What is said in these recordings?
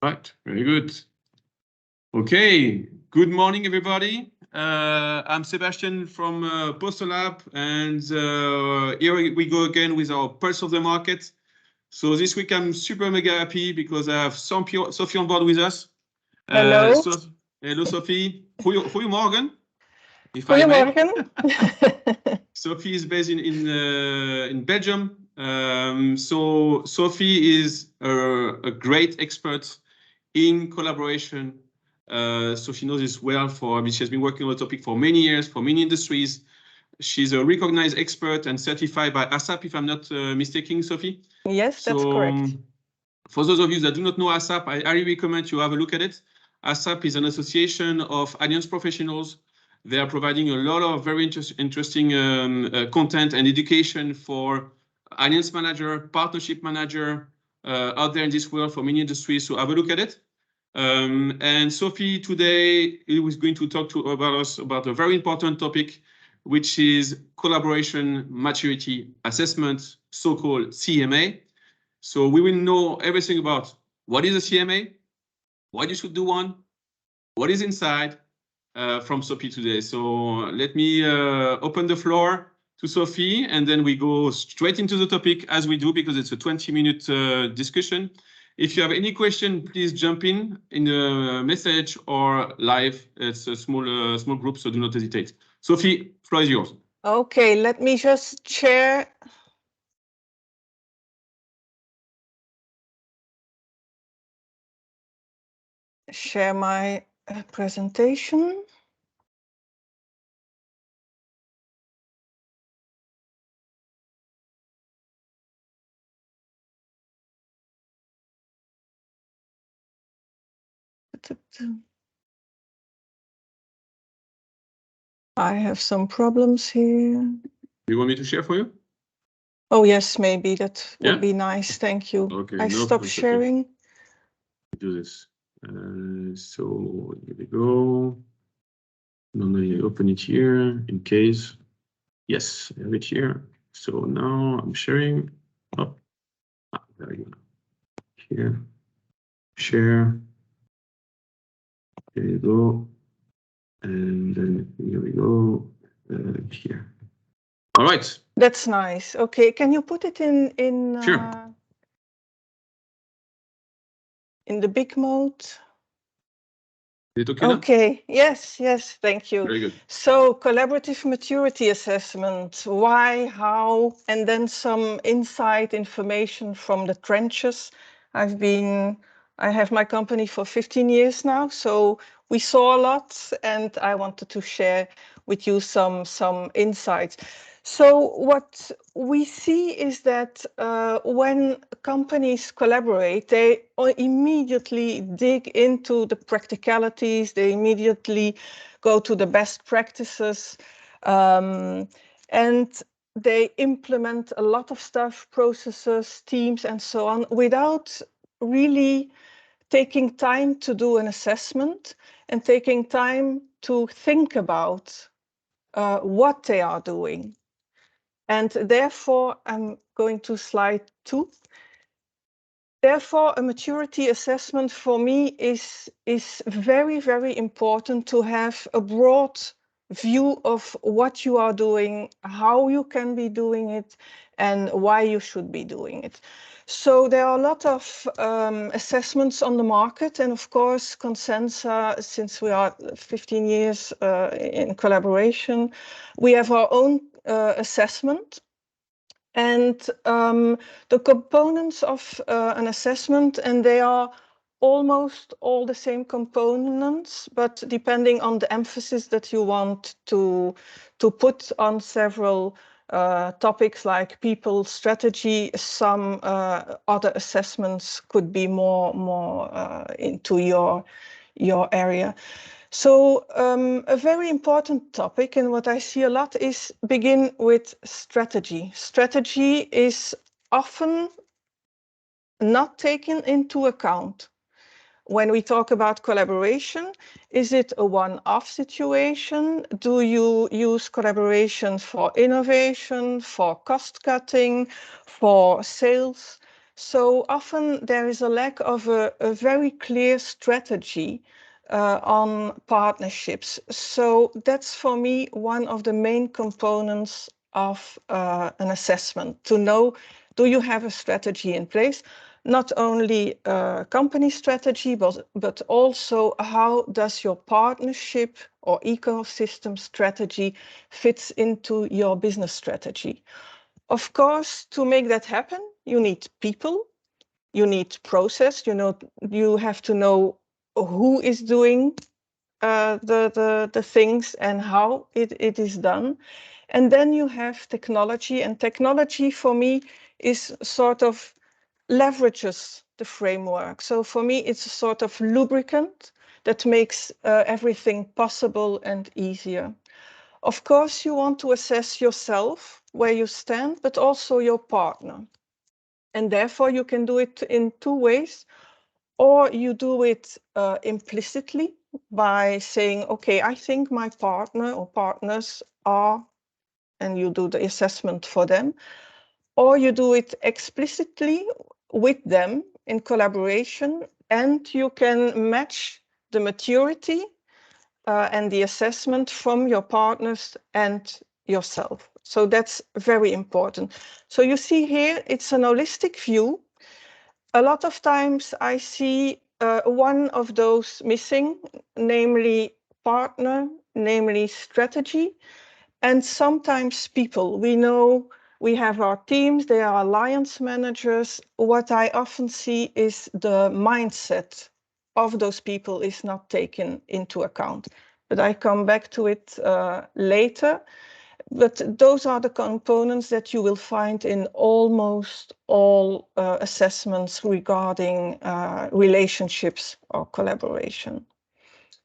Right, very good. Okay, good morning, everybody. I'm Sebastian from Postolab, and here we go again with our Pulse of the Market. So this week I'm super mega happy because I have Sophie on board with us. Hello. Hello, Sophie. Goedemorgen. Goedemorgen. Sophie is based in Belgium. So Sophie is a great expert in collaboration. So she knows this well she has been working on the topic for many years, for many industries. She's a recognized expert and certified by ASAP, if I'm not mistaken, Sophie. Yes, that's correct. For those of you that do not know ASAP, I highly recommend you have a look at it. ASAP is an association of alliance professionals. They are providing a lot of very interesting content and education for alliance manager, partnership manager out there in this world for many industries. So have a look at it. And Sophie today is going to talk about a very important topic, which is collaboration maturity assessment, so-called CMA. So we will know everything about what is a CMA, why you should do one, what is inside from Sophie today. So let me open the floor to Sophie, and then we go straight into the topic as we do, because it's a 20-minute discussion. If you have any question, please jump in a message or live. It's a small group, so do not hesitate. Sophie, floor is yours. Okay, let me just share my presentation. I have some problems here. You want me to share for you? Oh, yes, maybe that would be nice. Thank you. Okay, I stopped sharing. Do this. So here we go. Normally I open it here in case. Yes, I have it here. So now I'm sharing. Oh, there you go. Here, share. There you go. And then here we go. Here. All right. That's nice. Okay, can you put it in Sure. In the big mode? Is it okay now? Yes, thank you. Very good. So collaborative maturity assessment, why, how, and then some inside information from the trenches. I have my company for 15 years now, so we saw a lot, and I wanted to share with you some insights. So what we see is that when companies collaborate, they immediately dig into the practicalities, they immediately go to the best practices, and they implement a lot of stuff, processes, teams, and so on, without really taking time to do an assessment and taking time to think about what they are doing. And therefore, I'm going to slide 2. Therefore, a maturity assessment for me is very, very important to have a broad view of what you are doing, how you can be doing it, and why you should be doing it. So there are a lot of assessments on the market, and of course, Consensa, since we are 15 years in collaboration, we have our own assessment. And the components of an assessment, and they are almost all the same components, but depending on the emphasis that you want to put on several topics like people, strategy, some other assessments could be more into your area. So a very important topic, and what I see a lot, is begin with strategy. Strategy is often not taken into account. When we talk about collaboration, is it a one-off situation? Do you use collaboration for innovation, for cost cutting, for sales? So often there is a lack of a very clear strategy on partnerships. So that's for me one of the main components of an assessment, to know, do you have a strategy in place? Not only a company strategy, but also how does your partnership or ecosystem strategy fits into your business strategy? Of course, to make that happen, you need people, you need process, you have to know who is doing the things and how it is done. And then you have technology, and technology for me is sort of leverages the framework. So for me, it's a sort of lubricant that makes everything possible and easier. Of course, you want to assess yourself, where you stand, but also your partner. And therefore, you can do it in two ways. Or you do it implicitly by saying, okay, I think my partner or partners are, and you do the assessment for them. Or you do it explicitly with them in collaboration, and you can match the maturity and the assessment from your partners and yourself. So that's very important. So you see here, it's an holistic view. A lot of times I see one of those missing, namely partner, namely strategy, and sometimes people. We know we have our teams, they are alliance managers. What I often see is the mindset of those people is not taken into account. But I come back to it later. But those are the components that you will find in almost all assessments regarding relationships or collaboration.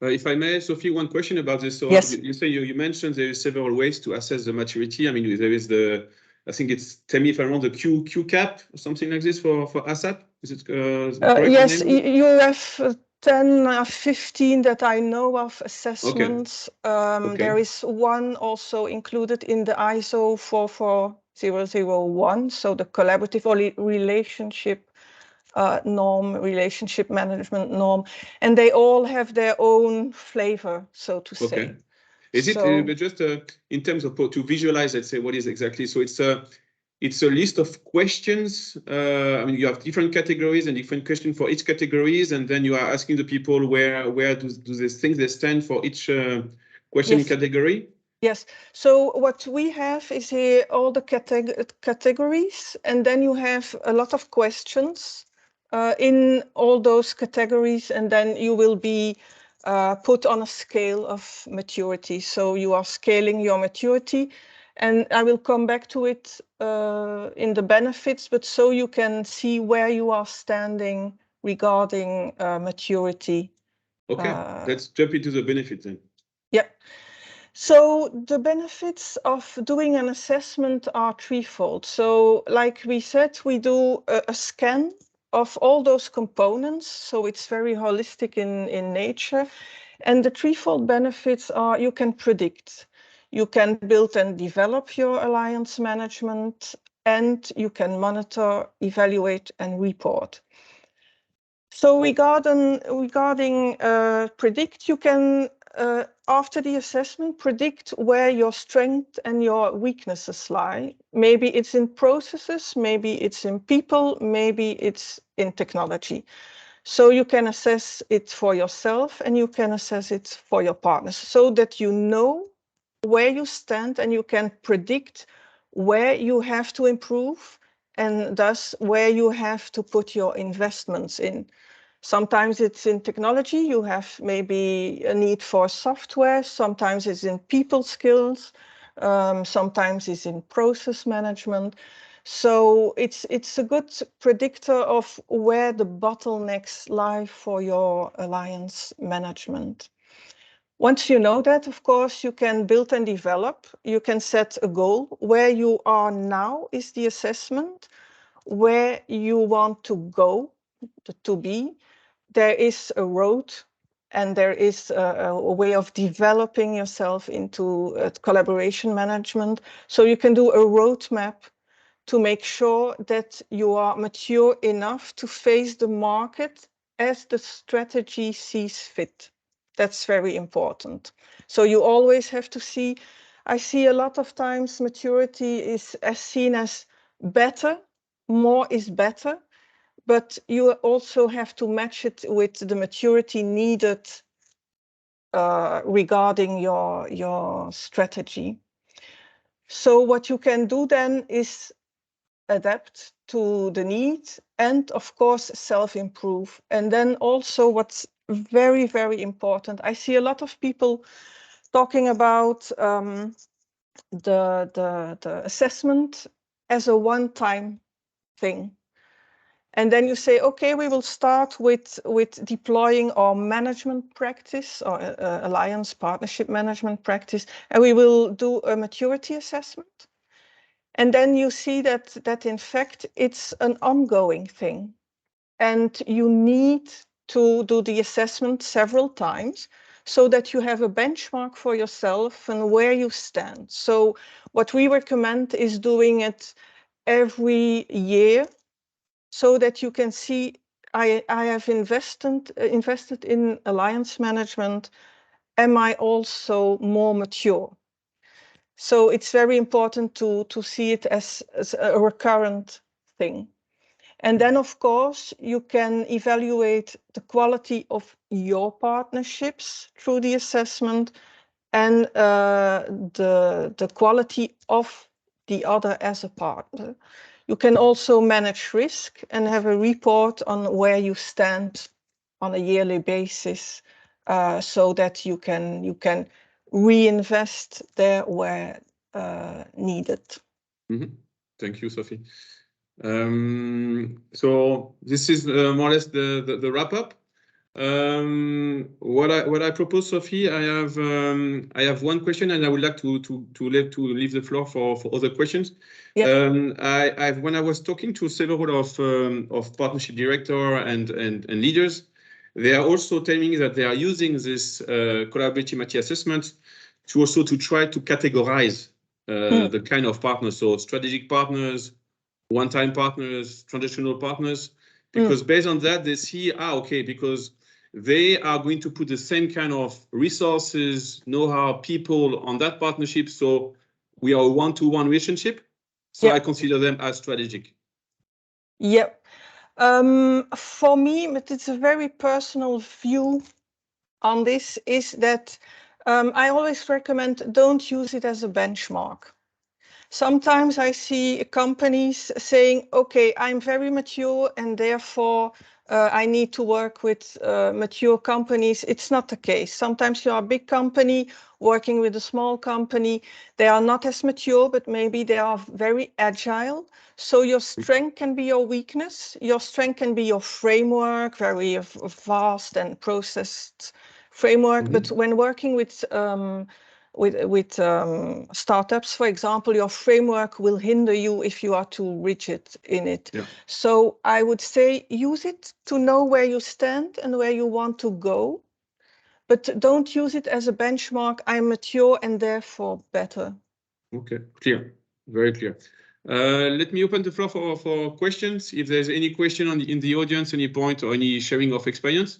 If I may, Sophie, one question about this. So yes. you say you mentioned there are several ways to assess the maturity. I mean, there is the, I think it's, tell me if I'm wrong, the Q cap or something like this for ASAP. Is it correct? Yes, you have 10 or 15 that I know of assessments. Okay. There is one also included in the ISO 44001, so the collaborative relationship norm, relationship management norm, and they all have their own flavor, so to say. Is it just in terms of to visualize, let's say, what is exactly? So it's a list of questions. I mean, you have different categories and different questions for each categories, and then you are asking the people where do they think they stand for each question category? Yes. So what we have is here all the categories, and then you have a lot of questions in all those categories, and then you will be put on a scale of maturity. So you are scaling your maturity, and I will come back to it in the benefits, but so you can see where you are standing regarding maturity. Okay, let's jump into the benefits then. Yeah. So the benefits of doing an assessment are threefold. So like we said, we do a scan of all those components. So it's very holistic in nature. And the threefold benefits are you can predict, you can build and develop your alliance management, and you can monitor, evaluate, and report. So regarding predict, you can, after the assessment, predict where your strengths and your weaknesses lie. Maybe it's in processes, maybe it's in people, maybe it's in technology. So you can assess it for yourself and you can assess it for your partners so that you know where you stand and you can predict where you have to improve and thus where you have to put your investments in. Sometimes it's in technology, you have maybe a need for software, sometimes it's in people skills, sometimes it's in process management. So it's a good predictor of where the bottlenecks lie for your alliance management. Once you know that, of course, you can build and develop. You can set a goal. Where you are now is the assessment. Where you want to go, to be, there is a road and there is a way of developing yourself into collaboration management. So you can do a roadmap to make sure that you are mature enough to face the market as the strategy sees fit. That's very important. So you always have to see, I see a lot of times maturity is as seen as better, more is better, but you also have to match it with the maturity needed regarding your strategy. So what you can do then is adapt to the needs and of course self-improve. And then also what's very, very important, I see a lot of people talking about the assessment as a one-time thing. And then you say, okay, we will start with deploying our management practice or alliance partnership management practice, and we will do a maturity assessment. And then you see that in fact, it's an ongoing thing. And you need to do the assessment several times so that you have a benchmark for yourself and where you stand. So what we recommend is doing it every year so that you can see, I have invested in alliance management. Am I also more mature? So it's very important to see it as a recurrent thing. And then, of course, you can evaluate the quality of your partnerships through the assessment and the quality of the other as a partner. You can also manage risk and have a report on where you stand on a yearly basis so that you can reinvest there where needed. Mm-hmm. Thank you, Sophie. So this is more or less the wrap up. What I propose, Sophie, I have one question, and I would like to leave the floor for other questions. Yeah. When I was talking to several of partnership director and leaders, they are also telling me that they are using this collaborative maturity assessment to try to categorize the kind of partners, so strategic partners, one-time partners, traditional partners, because based on that, they see, okay, because they are going to put the same kind of resources, know-how, people on that partnership. So we are a one-to-one relationship. So I consider them as strategic. Yeah. For me, but it's a very personal view on this, is that I always recommend don't use it as a benchmark. Sometimes I see companies saying, okay, I'm very mature and therefore I need to work with mature companies. It's not the case. Sometimes you are a big company working with a small company. They are not as mature, but maybe they are very agile. So your strength can be your weakness. Your strength can be your framework, very vast and processed framework. Mm-hmm. But when working with startups, for example, your framework will hinder you if you are too rigid in it. Yeah. So I would say use it to know where you stand and where you want to go, but don't use it as a benchmark. I'm mature and therefore better. Okay, clear, very clear. Let me open the floor for questions. If there's any question in the audience, any point or any sharing of experience.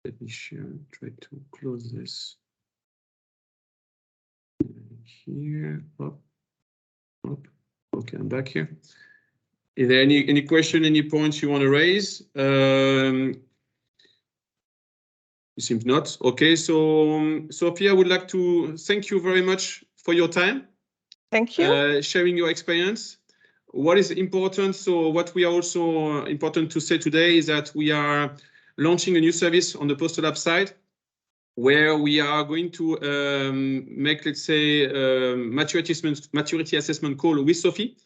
Let me try to close this. Here, up. Okay, I'm back here. Is there any question, any points you want to raise? It seems not. Okay, so Sophie, I would like to thank you very much for your time. Thank you. Sharing your experience. What is important, so what we are also important to say today is that we are launching a new service on the Postal Lab side, where we are going to make, let's say, maturity assessment call with Sophie.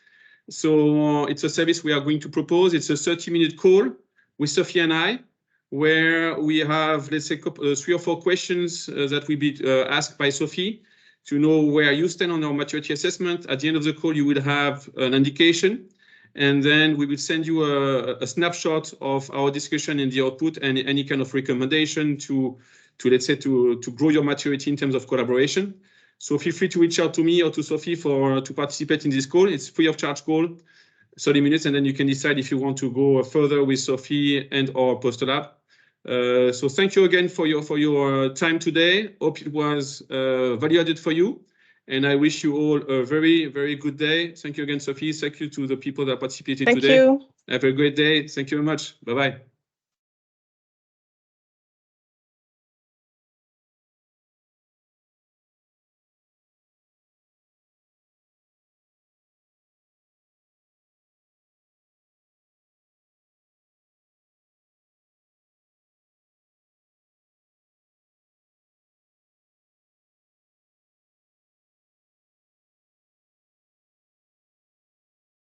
So it's a service we are going to propose. It's a 30-minute call with Sophie and I, where we have, let's say, 3 or 4 questions that will be asked by Sophie to know where you stand on our maturity assessment. At the end of the call, you will have an indication, and then we will send you a snapshot of our discussion and the output and any kind of recommendation to let's say, to grow your maturity in terms of collaboration. So feel free to reach out to me or to Sophie to participate in this call. It's free of charge call, 30 minutes, and then you can decide if you want to go further with Sophie and or Postolab. So thank you again for your time today. Hope it was value added for you. And I wish you all a very, very good day. Thank you again, Sophie. Thank you to the people that participated today. Thank you. Have a great day. Thank you very much. Bye-bye.